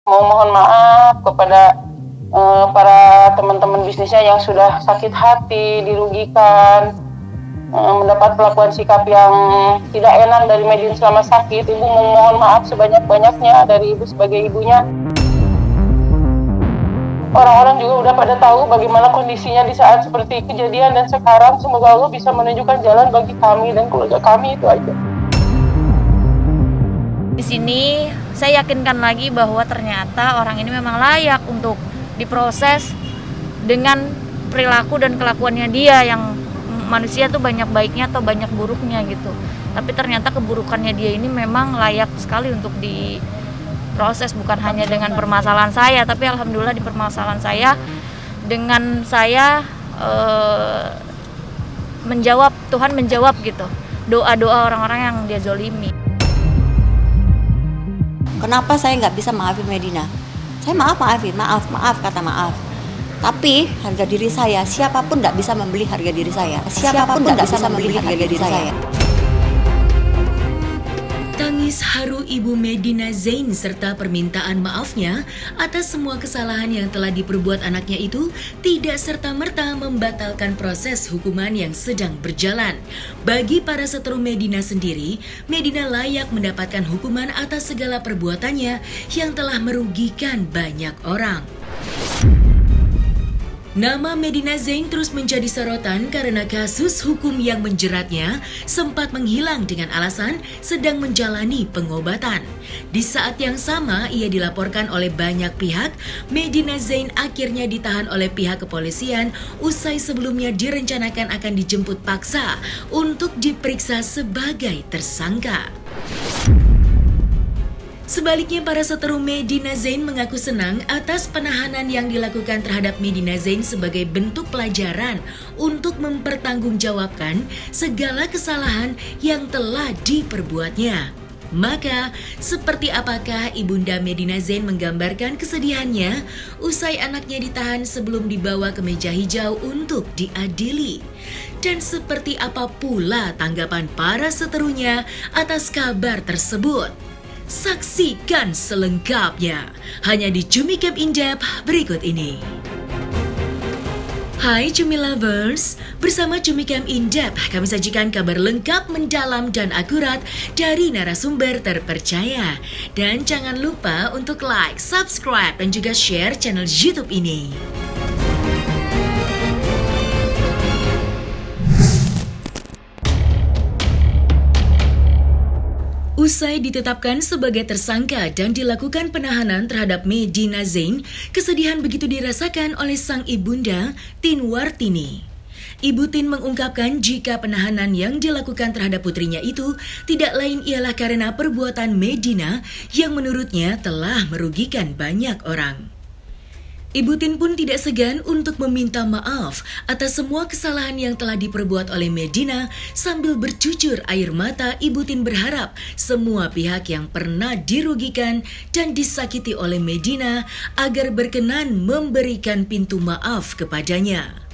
mau mohon maaf kepada para teman-teman bisnisnya yang sudah sakit hati, dirugikan, mendapat perlakuan sikap yang tidak enak dari Medin selama sakit. Ibu memohon maaf sebanyak-banyaknya dari ibu sebagai ibunya. Orang-orang juga udah pada tahu bagaimana kondisinya di saat seperti kejadian dan sekarang. Semoga Allah bisa menunjukkan jalan bagi kami dan keluarga kami, itu aja. Di sini saya yakinkan lagi bahwa ternyata orang ini memang layak untuk diproses dengan perilaku dan kelakuannya dia, yang manusia tuh banyak baiknya atau banyak buruknya gitu. Tapi ternyata keburukannya dia ini memang layak sekali untuk diproses, bukan hanya dengan permasalahan saya, tapi alhamdulillah di permasalahan saya dengan saya menjawab, Tuhan menjawab gitu doa-doa orang-orang yang dia zolimi. Kenapa saya nggak bisa maafin Medina? Saya maafin, maaf, kata maaf. Tapi harga diri saya, siapapun nggak bisa membeli harga diri saya. Siapapun nggak bisa membeli harga diri saya. Tangis haru Ibu Medina Zain serta permintaan maafnya atas semua kesalahan yang telah diperbuat anaknya itu tidak serta-merta membatalkan proses hukuman yang sedang berjalan. Bagi para setru Medina sendiri, Medina layak mendapatkan hukuman atas segala perbuatannya yang telah merugikan banyak orang. Nama Medina Zain terus menjadi sorotan karena kasus hukum yang menjeratnya sempat menghilang dengan alasan sedang menjalani pengobatan. Di saat yang sama, ia dilaporkan oleh banyak pihak. Medina Zain akhirnya ditahan oleh pihak kepolisian usai sebelumnya direncanakan akan dijemput paksa untuk diperiksa sebagai tersangka. Sebaliknya, para seteru Medina Zain mengaku senang atas penahanan yang dilakukan terhadap Medina Zain sebagai bentuk pelajaran untuk mempertanggungjawabkan segala kesalahan yang telah diperbuatnya. Maka, seperti apakah Ibunda Medina Zain menggambarkan kesedihannya usai anaknya ditahan sebelum dibawa ke meja hijau untuk diadili? Dan seperti apa pula tanggapan para seterunya atas kabar tersebut? Saksikan selengkapnya hanya di Cumi Camp In Depth berikut ini. Hai Cumi Lovers, bersama Cumi Camp In Depth kami sajikan kabar lengkap, mendalam dan akurat dari narasumber terpercaya. Dan jangan lupa untuk like, subscribe dan juga share channel YouTube ini. Usai ditetapkan sebagai tersangka dan dilakukan penahanan terhadap Medina Zain, kesedihan begitu dirasakan oleh sang ibunda, Tin Wartini. Ibu Tin mengungkapkan jika penahanan yang dilakukan terhadap putrinya itu tidak lain ialah karena perbuatan Medina yang menurutnya telah merugikan banyak orang. Ibu Tin pun tidak segan untuk meminta maaf atas semua kesalahan yang telah diperbuat oleh Medina. Sambil bercucur air mata, Ibu Tin berharap semua pihak yang pernah dirugikan dan disakiti oleh Medina agar berkenan memberikan pintu maaf kepadanya.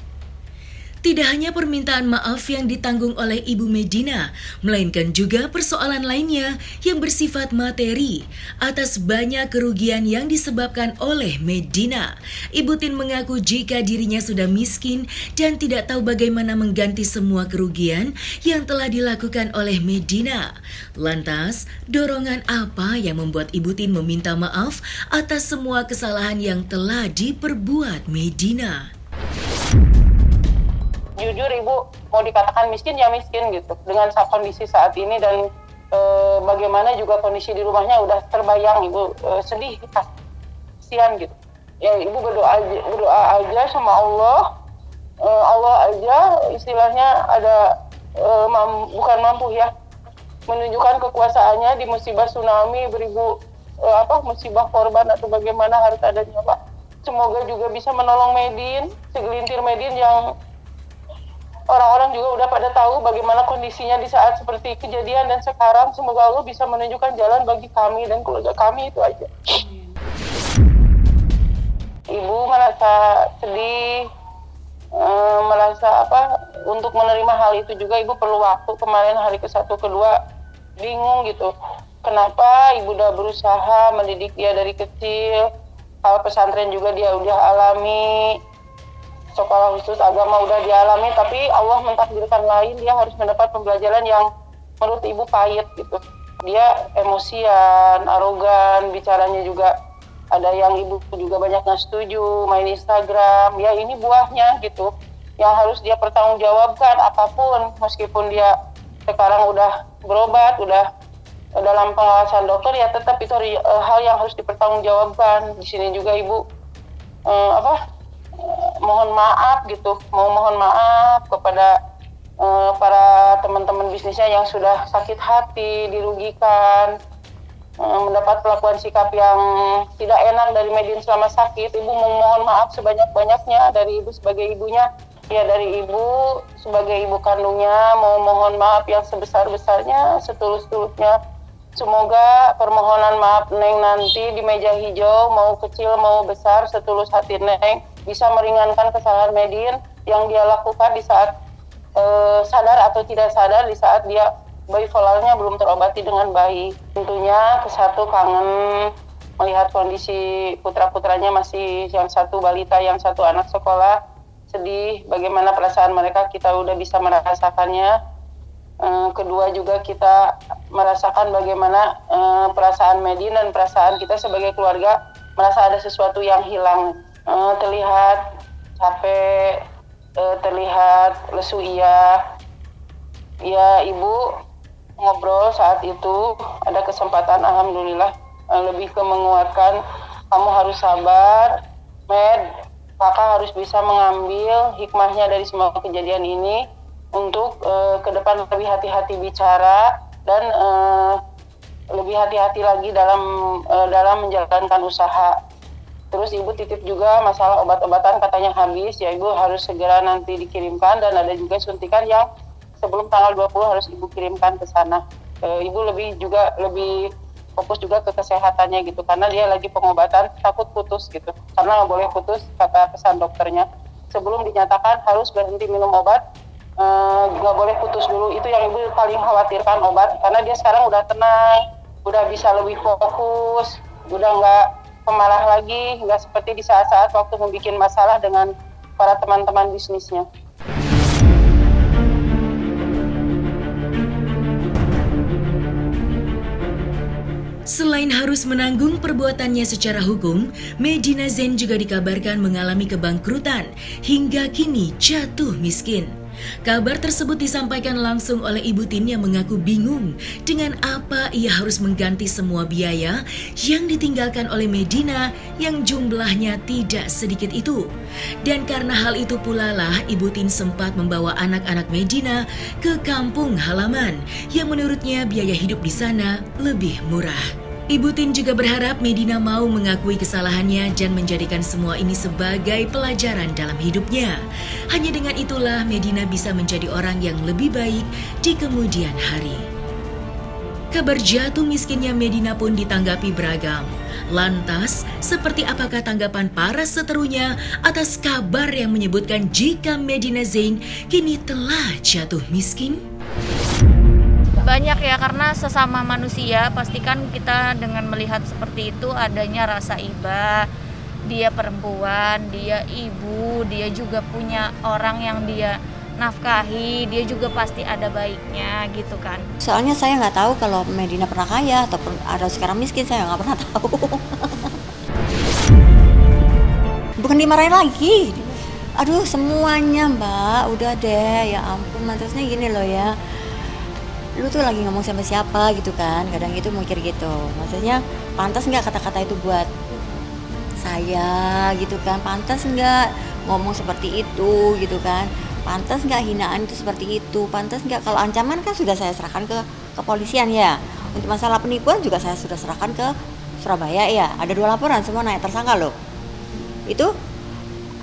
Tidak hanya permintaan maaf yang ditanggung oleh Ibu Medina, melainkan juga persoalan lainnya yang bersifat materi atas banyak kerugian yang disebabkan oleh Medina. Ibu Tin mengaku jika dirinya sudah miskin dan tidak tahu bagaimana mengganti semua kerugian yang telah dilakukan oleh Medina. Lantas, dorongan apa yang membuat Ibu Tin meminta maaf atas semua kesalahan yang telah diperbuat Medina? Jujur ibu mau dikatakan miskin ya miskin gitu dengan kondisi saat ini, dan bagaimana juga kondisi di rumahnya udah terbayang. Ibu sedih, kasihan gitu ya. Ibu berdoa aja sama Allah. Allah aja istilahnya ada bukan mampu ya menunjukkan kekuasaannya di musibah tsunami, beribu musibah korban atau bagaimana harta dan nyawa. Semoga juga bisa menolong Medin, segelintir Medin yang orang-orang juga udah pada tahu bagaimana kondisinya di saat seperti kejadian dan sekarang. Semoga Allah bisa menunjukkan jalan bagi kami dan keluarga kami, itu aja. Ibu merasa sedih, merasa untuk menerima hal itu juga ibu perlu waktu. Kemarin hari ke-1, ke-2 bingung gitu. kenapa ibu udah berusaha mendidik dia dari kecil, hal pesantren juga dia udah alami, sekolah khusus agama udah dialami, tapi Allah mentakdirkan lain, dia harus mendapat pembelajaran yang menurut ibu pahit gitu. Dia emosian, arogan, bicaranya juga ada yang ibu juga banyak nggak setuju, main Instagram, ya ini buahnya gitu, yang harus dia pertanggungjawabkan apapun, meskipun dia sekarang udah berobat, udah dalam pengawasan dokter, ya tetap itu hal yang harus dipertanggungjawabkan. Di sini juga ibu mohon maaf gitu, mohon maaf kepada para teman-teman bisnisnya yang sudah sakit hati, dirugikan, mendapat perlakuan sikap yang tidak enak dari Medin selama sakit. Ibu memohon maaf sebanyak-banyaknya dari ibu sebagai ibunya, ya dari ibu sebagai ibu kandungnya mau mohon maaf yang sebesar-besarnya, setulus-tulusnya. Semoga permohonan maaf Neng nanti di meja hijau, mau kecil mau besar, setulus hati Neng, bisa meringankan kesalahan Medin yang dia lakukan di saat sadar atau tidak sadar, di saat dia bipolarnya belum terobati dengan baik. Tentunya kesatu kangen melihat kondisi putra-putranya, masih yang satu balita, yang satu anak sekolah. Sedih bagaimana perasaan mereka, kita udah bisa merasakannya. Kedua juga kita merasakan bagaimana perasaan Medin dan perasaan kita sebagai keluarga, merasa ada sesuatu yang hilang. Terlihat capek, terlihat lesu, iya ibu ngobrol saat itu ada kesempatan, alhamdulillah lebih ke menguatkan, kamu harus sabar Med, kakak harus bisa mengambil hikmahnya dari semua kejadian ini untuk ke depan lebih hati-hati bicara dan lebih hati-hati lagi dalam menjalankan usaha. Terus ibu titip juga masalah obat-obatan, katanya habis, ya ibu harus segera nanti dikirimkan, dan ada juga suntikan yang sebelum tanggal 20 harus ibu kirimkan ke sana. Ibu lebih fokus juga ke kesehatannya gitu, karena dia lagi pengobatan, takut putus gitu, karena nggak boleh putus kata pesan dokternya. Sebelum dinyatakan harus berhenti minum obat, nggak boleh putus dulu. Itu yang ibu paling khawatirkan, obat, karena dia sekarang udah tenang, udah bisa lebih fokus, udah nggak pemarah lagi, nggak seperti di saat-saat waktu membuat masalah dengan para teman-teman bisnisnya. Selain harus menanggung perbuatannya secara hukum, Medina Zain juga dikabarkan mengalami kebangkrutan hingga kini jatuh miskin. Kabar tersebut disampaikan langsung oleh Ibu Tin yang mengaku bingung dengan apa ia harus mengganti semua biaya yang ditinggalkan oleh Medina yang jumlahnya tidak sedikit itu. Dan karena hal itu pula lah Ibu Tin sempat membawa anak-anak Medina ke kampung halaman yang menurutnya biaya hidup di sana lebih murah. Ibu Tin juga berharap Medina mau mengakui kesalahannya dan menjadikan semua ini sebagai pelajaran dalam hidupnya. Hanya dengan itulah Medina bisa menjadi orang yang lebih baik di kemudian hari. Kabar jatuh miskinnya Medina pun ditanggapi beragam. Lantas, seperti apakah tanggapan para seterunya atas kabar yang menyebutkan jika Medina Zain kini telah jatuh miskin? Banyak ya, karena sesama manusia pastikan kita dengan melihat seperti itu adanya rasa iba. Dia perempuan, dia ibu, dia juga punya orang yang dia nafkahi, dia juga pasti ada baiknya gitu kan. Soalnya saya nggak tahu kalau Medina pernah kaya ataupun ada sekarang miskin, saya nggak pernah tahu. Bukan dimarahin lagi. Aduh semuanya Mbak, udah deh, ya ampun. Maksudnya gini loh ya, lu tuh lagi ngomong sama siapa gitu kan, kadang itu mikir gitu, maksudnya pantas nggak kata-kata itu buat saya gitu kan, pantas nggak ngomong seperti itu gitu kan, pantas nggak hinaan itu seperti itu, pantas nggak, kalau ancaman kan sudah saya serahkan ke kepolisian ya, untuk masalah penipuan juga saya sudah serahkan ke Surabaya ya, ada 2 laporan semua naik tersangka loh, itu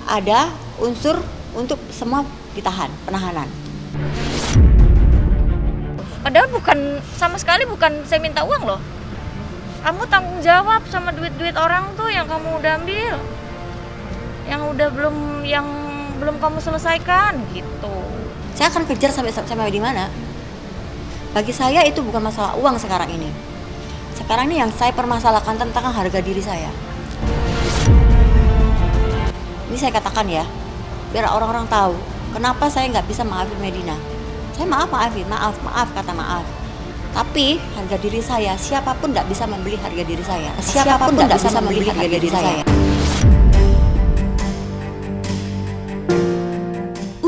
ada unsur untuk semua ditahan, penahanan. Padahal sama sekali bukan saya minta uang loh. Kamu tanggung jawab sama duit-duit orang tuh yang kamu udah ambil, yang belum kamu selesaikan gitu. Saya akan kejar sampai di mana. Bagi saya itu bukan masalah uang sekarang ini. Sekarang ini yang saya permasalahkan tentang harga diri saya. Ini saya katakan ya, biar orang-orang tahu kenapa saya nggak bisa maafin Medina. Saya maaf, kata maaf. Tapi harga diri saya, siapapun nggak bisa membeli harga diri saya. Siapapun nggak bisa membeli harga diri saya.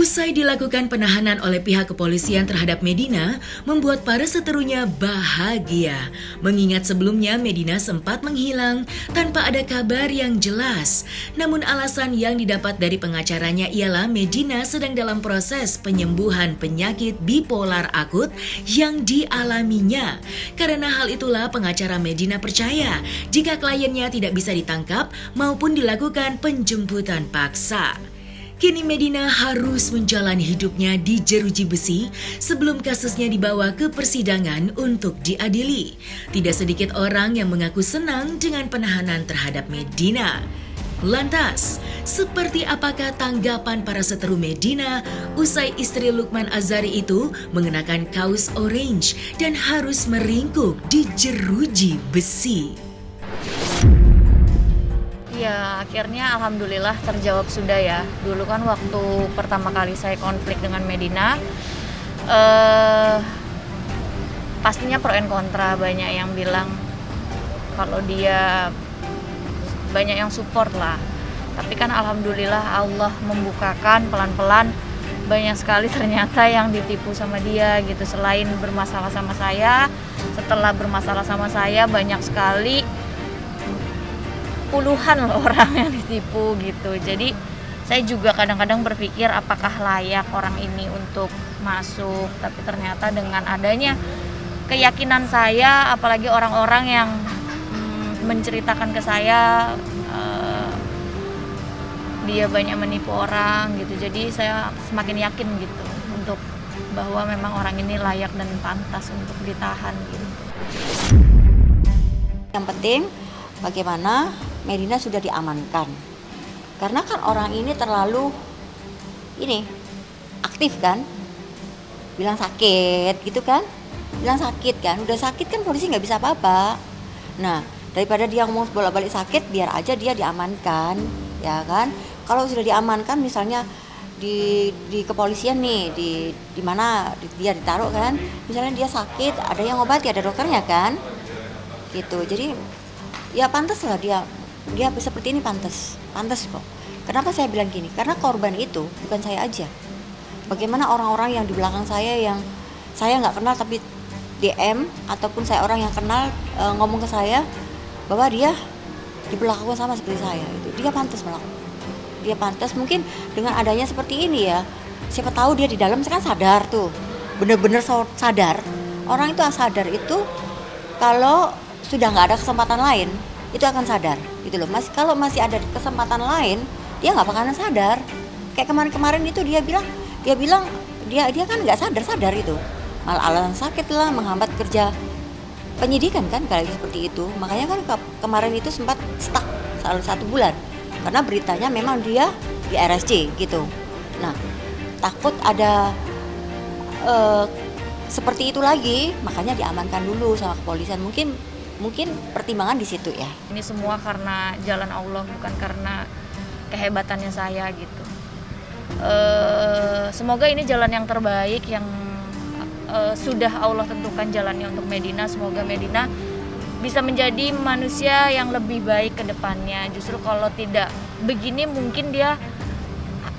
Usai dilakukan penahanan oleh pihak kepolisian terhadap Medina, membuat para seterunya bahagia. Mengingat sebelumnya Medina sempat menghilang tanpa ada kabar yang jelas. Namun alasan yang didapat dari pengacaranya ialah Medina sedang dalam proses penyembuhan penyakit bipolar akut yang dialaminya. Karena hal itulah pengacara Medina percaya jika kliennya tidak bisa ditangkap maupun dilakukan penjemputan paksa. Kini Medina harus menjalani hidupnya di jeruji besi sebelum kasusnya dibawa ke persidangan untuk diadili. Tidak sedikit orang yang mengaku senang dengan penahanan terhadap Medina. Lantas, seperti apakah tanggapan para seteru Medina usai istri Lukman Azhari itu mengenakan kaos orange dan harus meringkuk di jeruji besi? Ya, akhirnya alhamdulillah terjawab sudah ya. Dulu kan waktu pertama kali saya konflik dengan Medina, pastinya pro and kontra, banyak yang bilang kalau dia, banyak yang support lah. Tapi kan alhamdulillah Allah membukakan pelan-pelan, banyak sekali ternyata yang ditipu sama dia gitu. Selain bermasalah sama saya, setelah bermasalah sama saya banyak sekali puluhan loh orang yang ditipu gitu. Jadi saya juga kadang-kadang berpikir apakah layak orang ini untuk masuk. Tapi ternyata dengan adanya keyakinan saya, apalagi orang-orang yang menceritakan ke saya dia banyak menipu orang gitu. Jadi saya semakin yakin gitu untuk bahwa memang orang ini layak dan pantas untuk ditahan gitu. Yang penting bagaimana Medina sudah diamankan. Karena kan orang ini terlalu aktif kan. Bilang sakit gitu kan. Bilang sakit kan. Udah sakit kan polisi nggak bisa apa-apa. Nah, daripada dia ngomong bolak-balik sakit, biar aja dia diamankan, ya kan? Kalau sudah diamankan misalnya di kepolisian nih, di mana dia ditaruh kan. Misalnya dia sakit, ada yang ngobati, ada dokternya kan. Gitu. Jadi ya pantas lah dia seperti ini, pantas kok. Kenapa saya bilang gini? Karena korban itu bukan saya aja. Bagaimana orang-orang yang di belakang saya yang saya nggak kenal tapi DM ataupun saya orang yang kenal ngomong ke saya bahwa dia diperlakukan sama seperti saya. Itu dia pantas melakukan. Dia pantas mungkin dengan adanya seperti ini ya. Siapa tahu dia di dalam kan sadar tuh, bener-bener sadar. Orang itu sadar itu kalau sudah nggak ada kesempatan lain itu akan sadar gitu loh. Kalau masih ada kesempatan lain dia nggak bakalan sadar. Kayak kemarin itu dia bilang dia kan nggak sadar itu, malah alasan sakit lah menghambat kerja penyidikan kan kayak seperti itu. Makanya kan kemarin itu sempat stuck 1 bulan karena beritanya memang dia di RSC gitu. Nah, takut ada seperti itu lagi, makanya diamankan dulu sama kepolisian. Mungkin pertimbangan di situ ya. Ini semua karena jalan Allah, bukan karena kehebatannya saya gitu. Semoga ini jalan yang terbaik yang sudah Allah tentukan jalannya untuk Medina. Semoga Medina bisa menjadi manusia yang lebih baik ke depannya. Justru kalau tidak begini mungkin dia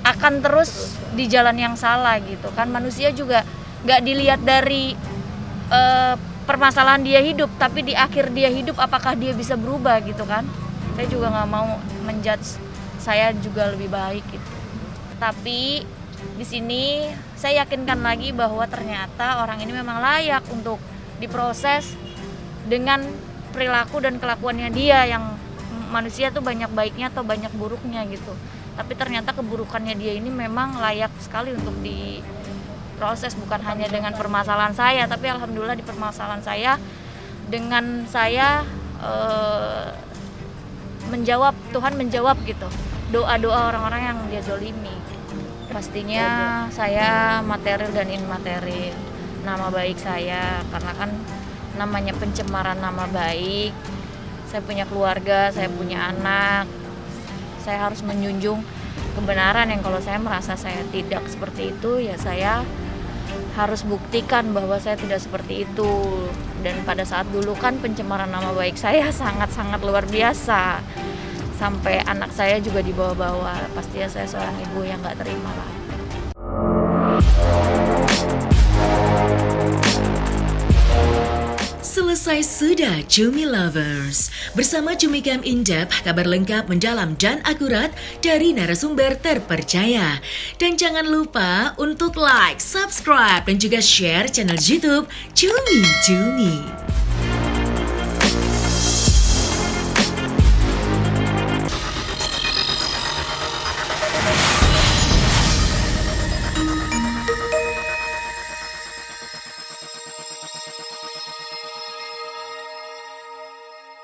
akan terus di jalan yang salah gitu kan. Manusia juga gak dilihat dari permasalahan dia hidup, tapi di akhir dia hidup apakah dia bisa berubah gitu kan. Saya juga gak mau menjudge, saya juga lebih baik gitu. Tapi di sini saya yakinkan lagi bahwa ternyata orang ini memang layak untuk diproses dengan perilaku dan kelakuannya dia, yang manusia tuh banyak baiknya atau banyak buruknya gitu. Tapi ternyata keburukannya dia ini memang layak sekali untuk diproses, bukan hanya dengan permasalahan saya, tapi alhamdulillah di permasalahan saya dengan saya menjawab, Tuhan menjawab gitu doa-doa orang-orang yang dia zolimi. Pastinya saya material dan imaterial, nama baik saya, karena kan namanya pencemaran nama baik. Saya punya keluarga, saya punya anak. Saya harus menjunjung kebenaran yang kalau saya merasa saya tidak seperti itu, ya saya harus buktikan bahwa saya tidak seperti itu. Dan pada saat dulu kan pencemaran nama baik saya sangat-sangat luar biasa. Sampai anak saya juga dibawa-bawa. Pastinya saya seorang ibu yang gak terima lah. Selesai sudah Cumi Lovers. Bersama Cumi Cam In-Depth, kabar lengkap, mendalam, dan akurat dari narasumber terpercaya. Dan jangan lupa untuk like, subscribe, dan juga share channel YouTube Cumi Cumi.